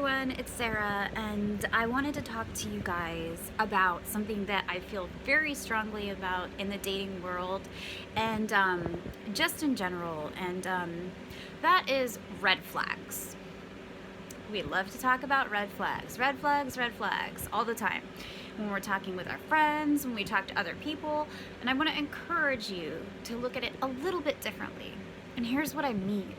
everyone, it's Sarah, and I wanted to talk to you guys about something that I feel very strongly about in the dating world and just in general, and that is red flags. We love to talk about red flags, all the time. When we're talking with our friends, when we talk to other people, and I want to encourage you to look at it a little bit differently. And here's what I mean.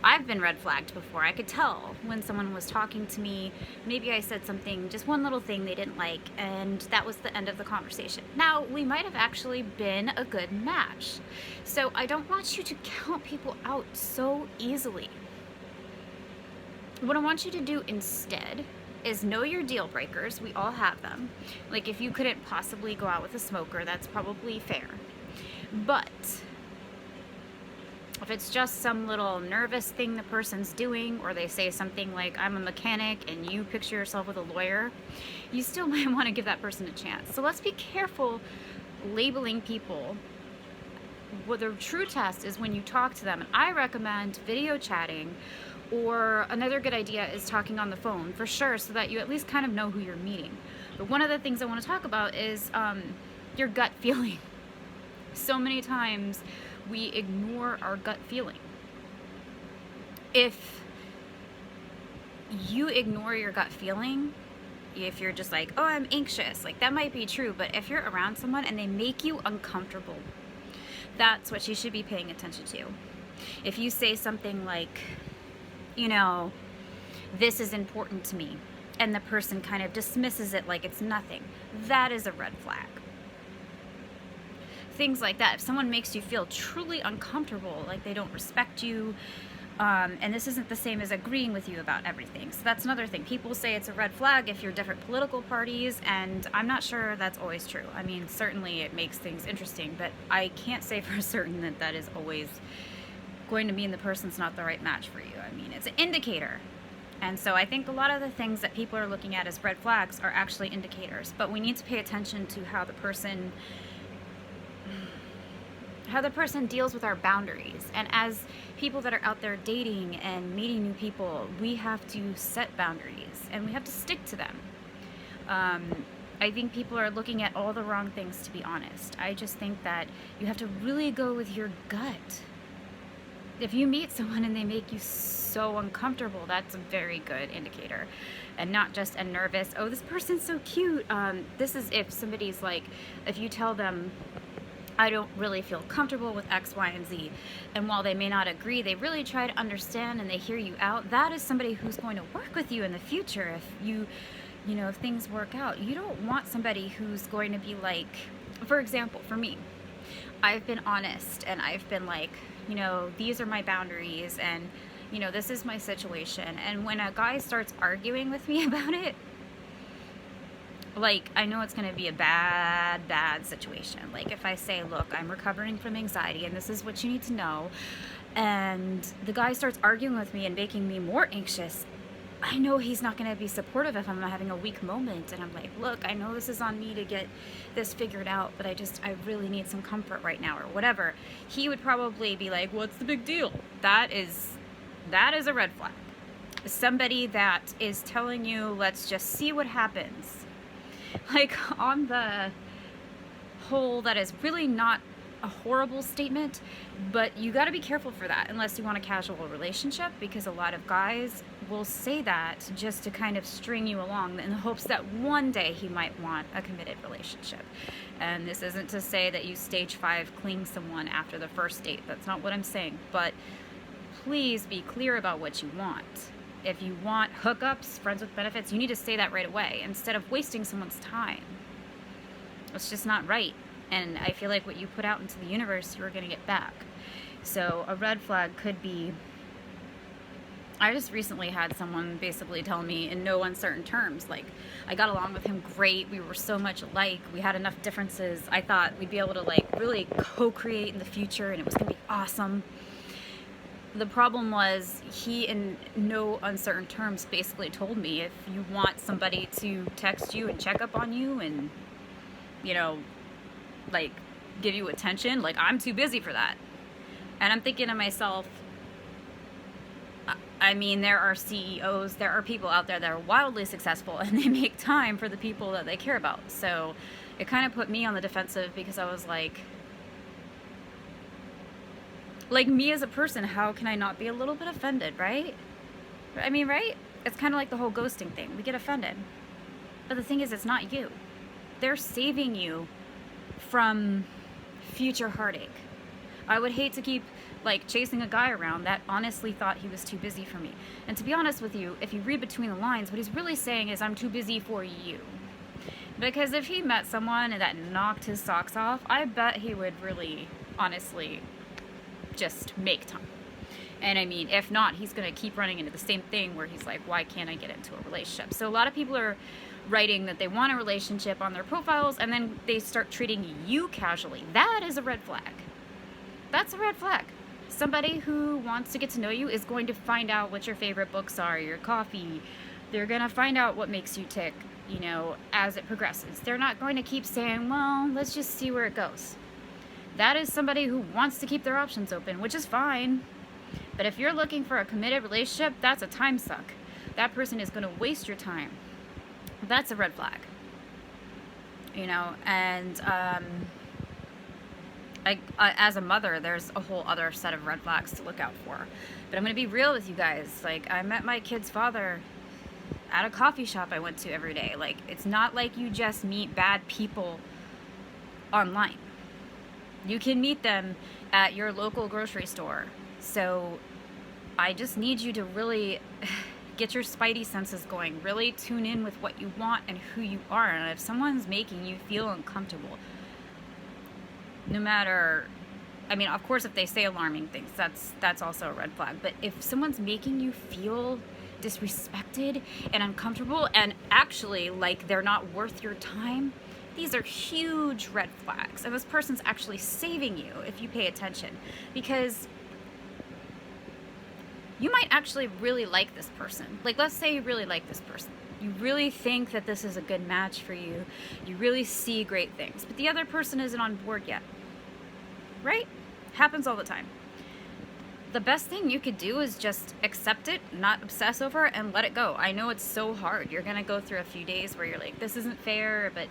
I've been red flagged before. I could tell when someone was talking to me, maybe I said something, just one little thing they didn't like, and that was the end of the conversation. Now, we might have actually been a good match. So I don't want you to count people out so easily. What I want you to do instead is know your deal breakers. We all have them. Like if you couldn't possibly go out with a smoker, that's probably fair. But if it's just some little nervous thing the person's doing, or they say something like, I'm a mechanic, and you picture yourself with a lawyer, you still might want to give that person a chance. So let's be careful labeling people. Well, the true test is when you talk to them, and I recommend video chatting, or another good idea is talking on the phone for sure, so that you at least kind of know who you're meeting. But one of the things I want to talk about is your gut feeling. So many times we ignore our gut feeling. If you ignore your gut feeling, if you're just like, oh, I'm anxious, like that might be true, but if you're around someone and they make you uncomfortable, that's what you should be paying attention to. If you say something like, you know, this is important to me, and the person kind of dismisses it like it's nothing, that is a red flag. Things like that. If someone makes you feel truly uncomfortable, like they don't respect you, and this isn't the same as agreeing with you about everything. So that's another thing. People say it's a red flag if you're different political parties, and I'm not sure that's always true. I mean, certainly it makes things interesting, but I can't say for certain that that is always going to mean the person's not the right match for you. I mean, it's an indicator. And so I think a lot of the things that people are looking at as red flags are actually indicators, but we need to pay attention to how the person deals with our boundaries. And as people that are out there dating and meeting new people, we have to set boundaries and we have to stick to them. I think people are looking at all the wrong things, to be honest. I just think that you have to really go with your gut. If you meet someone and they make you so uncomfortable, that's a very good indicator. And not just a nervous, oh, this person's so cute. This is if somebody's like, if you tell them, I don't really feel comfortable with X, Y, and Z. And while they may not agree, they really try to understand and they hear you out. That is somebody who's going to work with you in the future. If if things work out, you don't want somebody who's going to be like, for example, for me, I've been honest and I've been like, these are my boundaries and, this is my situation. And when a guy starts arguing with me about it, like, I know it's going to be a bad situation. Like, if I say, look, I'm recovering from anxiety and this is what you need to know, and the guy starts arguing with me and making me more anxious, I know he's not going to be supportive if I'm having a weak moment. And I'm like, look, I know this is on me to get this figured out, but I really need some comfort right now, or whatever. He would probably be like, what's the big deal? That is a red flag. Somebody that is telling you, let's just see what happens. Like, on the whole, that is really not a horrible statement, but you got to be careful for that unless you want a casual relationship, because a lot of guys will say that just to kind of string you along in the hopes that one day he might want a committed relationship. And this isn't to say that you stage 5 cling someone after the first date. That's not what I'm saying, but please be clear about what you want. If you want hookups, friends with benefits, you need to say that right away instead of wasting someone's time. It's just not right. And I feel like what you put out into the universe, you're going to get back. So a red flag could be, I just recently had someone basically tell me in no uncertain terms, like, I got along with him great, we were so much alike, we had enough differences, I thought we'd be able to like really co-create in the future and it was going to be awesome. The problem was he, in no uncertain terms, basically told me, if you want somebody to text you and check up on you and, like, give you attention, like, I'm too busy for that. And I'm thinking to myself, I mean, there are CEOs, there are people out there that are wildly successful, and they make time for the people that they care about. So it kind of put me on the defensive, because I was like me as a person, how can I not be a little bit offended, right? I mean, right? It's kind of like the whole ghosting thing. We get offended. But the thing is, it's not you. They're saving you from future heartache. I would hate to keep chasing a guy around that honestly thought he was too busy for me. And to be honest with you, if you read between the lines, what he's really saying is, I'm too busy for you. Because if he met someone that knocked his socks off, I bet he would really, honestly, just make time. And I mean, if not, he's going to keep running into the same thing where he's like, why can't I get into a relationship? So a lot of people are writing that they want a relationship on their profiles, and then they start treating you casually. That is a red flag. That's a red flag. Somebody who wants to get to know you is going to find out what your favorite books are, your coffee. They're going to find out what makes you tick, as it progresses. They're not going to keep saying, well, let's just see where it goes. That is somebody who wants to keep their options open, which is fine. But if you're looking for a committed relationship, that's a time suck. That person is going to waste your time. That's a red flag. And as a mother, there's a whole other set of red flags to look out for. But I'm going to be real with you guys. I met my kid's father at a coffee shop I went to every day. It's not like you just meet bad people online. You can meet them at your local grocery store. So I just need you to really get your spidey senses going. Really tune in with what you want and who you are. And if someone's making you feel uncomfortable, no matter, I mean, of course, if they say alarming things, that's also a red flag. But if someone's making you feel disrespected and uncomfortable, and actually they're not worth your time, these are huge red flags. And this person's actually saving you if you pay attention, because you might actually really like this person. Let's say you really like this person. You really think that this is a good match for you. You really see great things. But the other person isn't on board yet. Right? Happens all the time. The best thing you could do is just accept it, not obsess over it, and let it go. I know it's so hard. You're going to go through a few days where you're like, this isn't fair, but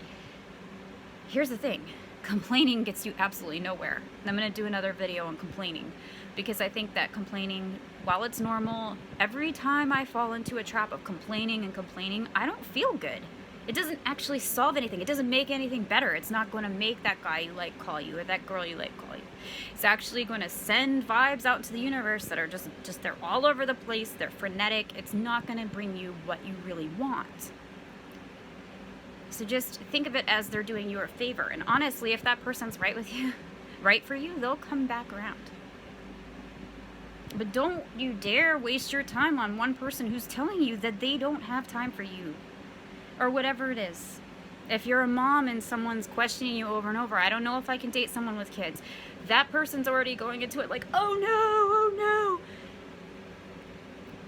here's the thing. Complaining gets you absolutely nowhere. And I'm going to do another video on complaining, because I think that complaining, while it's normal, every time I fall into a trap of complaining, I don't feel good. It doesn't actually solve anything. It doesn't make anything better. It's not going to make that guy you like call you, or that girl you like call you. It's actually going to send vibes out to the universe that are just they're all over the place. They're frenetic. It's not going to bring you what you really want. So just think of it as they're doing you a favor. And honestly, if that person's right with you, right for you, they'll come back around. But don't you dare waste your time on one person who's telling you that they don't have time for you, or whatever it is. If you're a mom and someone's questioning you over and over, I don't know if I can date someone with kids. That person's already going into it like, oh no, oh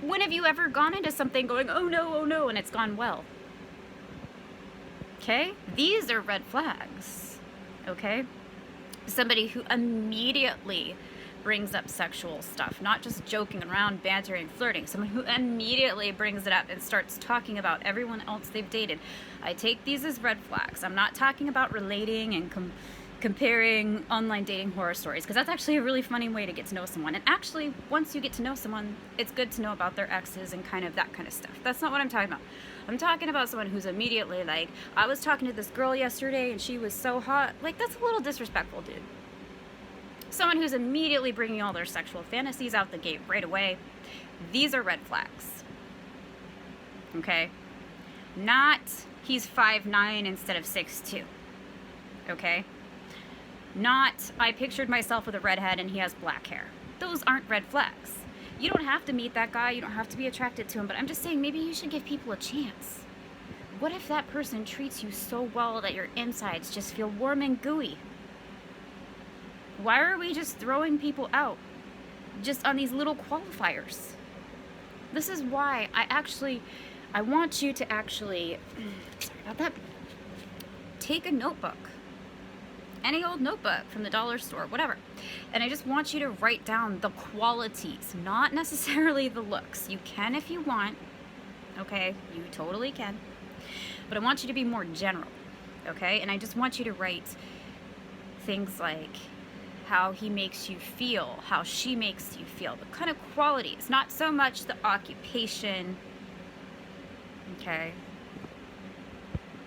no. When have you ever gone into something going, oh no, and it's gone well? Okay? These are red flags. Okay? Somebody who immediately brings up sexual stuff, not just joking around, bantering, flirting. Someone who immediately brings it up and starts talking about everyone else they've dated. I take these as red flags. I'm not talking about relating and comparing online dating horror stories, because that's actually a really funny way to get to know someone. And actually, once you get to know someone, it's good to know about their exes and kind of that kind of stuff. That's not what I'm talking about. I'm talking about someone who's immediately like, I was talking to this girl yesterday and she was so hot. That's a little disrespectful, dude. Someone who's immediately bringing all their sexual fantasies out the gate right away. These are red flags. Okay? Not he's 5'9" instead of 6'2". Okay? Not I pictured myself with a redhead and he has black hair. Those aren't red flags. You don't have to meet that guy. You don't have to be attracted to him. But I'm just saying, maybe you should give people a chance. What if that person treats you so well that your insides just feel warm and gooey? Why are we just throwing people out just on these little qualifiers? This is why I want you to actually, sorry about that, take a notebook any old notebook from the dollar store, whatever. And I just want you to write down the qualities, not necessarily the looks. You can if you want, okay? You totally can. But I want you to be more general, okay? And I just want you to write things like how he makes you feel, how she makes you feel, the kind of qualities, not so much the occupation, okay?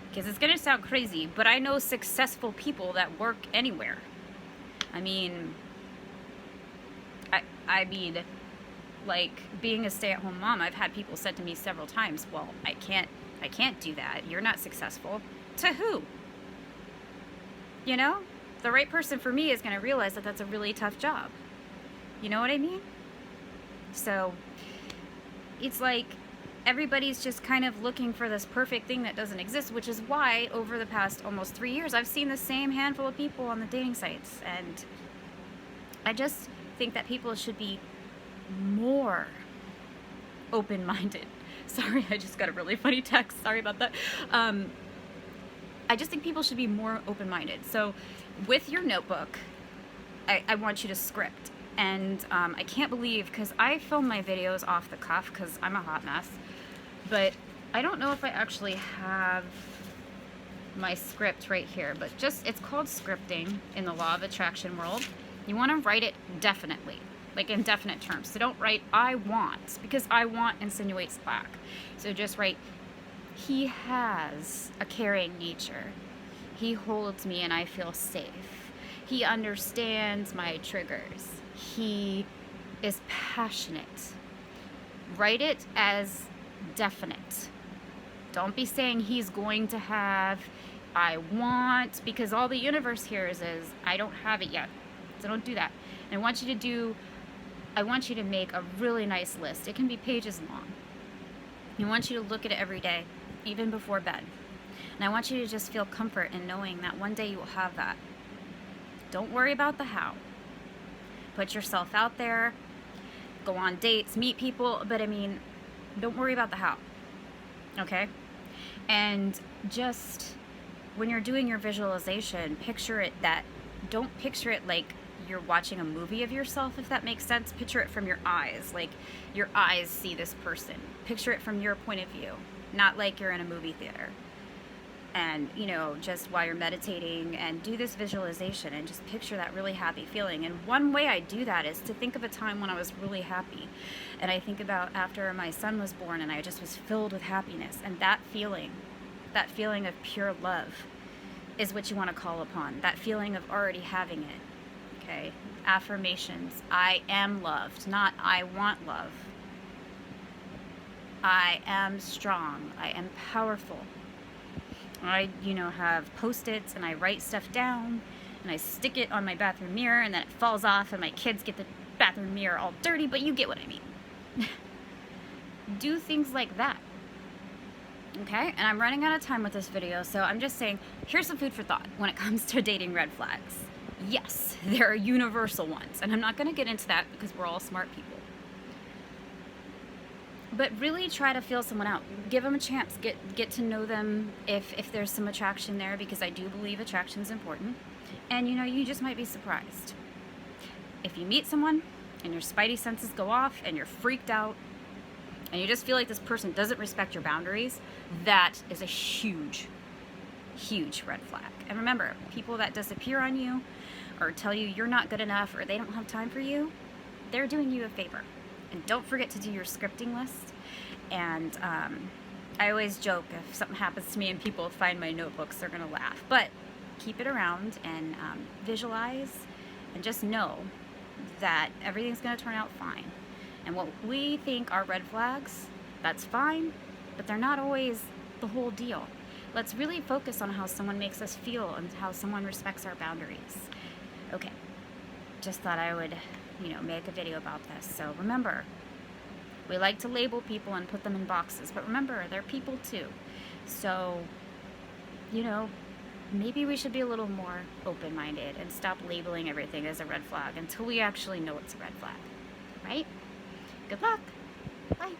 Because it's gonna sound crazy, but I know successful people that work anywhere. I mean, like being a stay-at-home mom, I've had people said to me several times, well, I can't do that. You're not successful. To who? You know? The right person for me is going to realize that that's a really tough job. You know what I mean? So it's like everybody's just kind of looking for this perfect thing that doesn't exist, which is why over the past almost 3 years I've seen the same handful of people on the dating sites. And I just think that people should be more open-minded. Sorry, I just got a really funny text. Sorry about that. I just think people should be more open-minded. So with your notebook, I want you to script. And I can't believe, because I film my videos off the cuff because I'm a hot mess, but I don't know if I actually have my script right here, but just, it's called scripting in the law of attraction world. You want to write it definitely, like in definite terms. So don't write I want, because I want insinuates lack. So just write, he has a caring nature. He holds me and I feel safe. He understands my triggers. He is passionate. Write it as definite. Don't be saying he's going to have, I want, because all the universe hears is I don't have it yet. So don't do that. And I want you to make a really nice list. It can be pages long. I want you to look at it every day, even before bed. And I want you to just feel comfort in knowing that one day you will have that. Don't worry about the how. Put yourself out there, go on dates, meet people, but I mean, don't worry about the how, okay? And just, when you're doing your visualization, picture it don't picture it like you're watching a movie of yourself, if that makes sense. Picture it from your eyes, like your eyes see this person. Picture it from your point of view, not like you're in a movie theater. And, you know, just while you're meditating, and do this visualization and just picture that really happy feeling. And one way I do that is to think of a time when I was really happy. And I think about after my son was born and I just was filled with happiness. And that feeling of pure love is what you want to call upon. That feeling of already having it. Okay? Affirmations. I am loved, not I want love. I am strong. I am powerful. I, have Post-its and I write stuff down and I stick it on my bathroom mirror and then it falls off and my kids get the bathroom mirror all dirty, but you get what I mean. Do things like that. Okay? And I'm running out of time with this video, so I'm just saying, here's some food for thought when it comes to dating red flags. Yes, there are universal ones, and I'm not going to get into that because we're all smart people. But really try to feel someone out. Give them a chance. Get to know them if there's some attraction there, because I do believe attraction is important. And you just might be surprised. If you meet someone and your spidey senses go off and you're freaked out and you just feel like this person doesn't respect your boundaries, that is a huge, huge red flag. And remember, people that disappear on you or tell you you're not good enough or they don't have time for you, they're doing you a favor. And don't forget to do your scripting list. And I always joke, if something happens to me and people find my notebooks, they're going to laugh. But keep it around and visualize and just know that everything's going to turn out fine. And what we think are red flags, that's fine, but they're not always the whole deal. Let's really focus on how someone makes us feel and how someone respects our boundaries. Okay, just thought I would make a video about this. So remember, we like to label people and put them in boxes, but remember, they're people too. So, maybe we should be a little more open-minded and stop labeling everything as a red flag until we actually know it's a red flag, right? Good luck. Bye.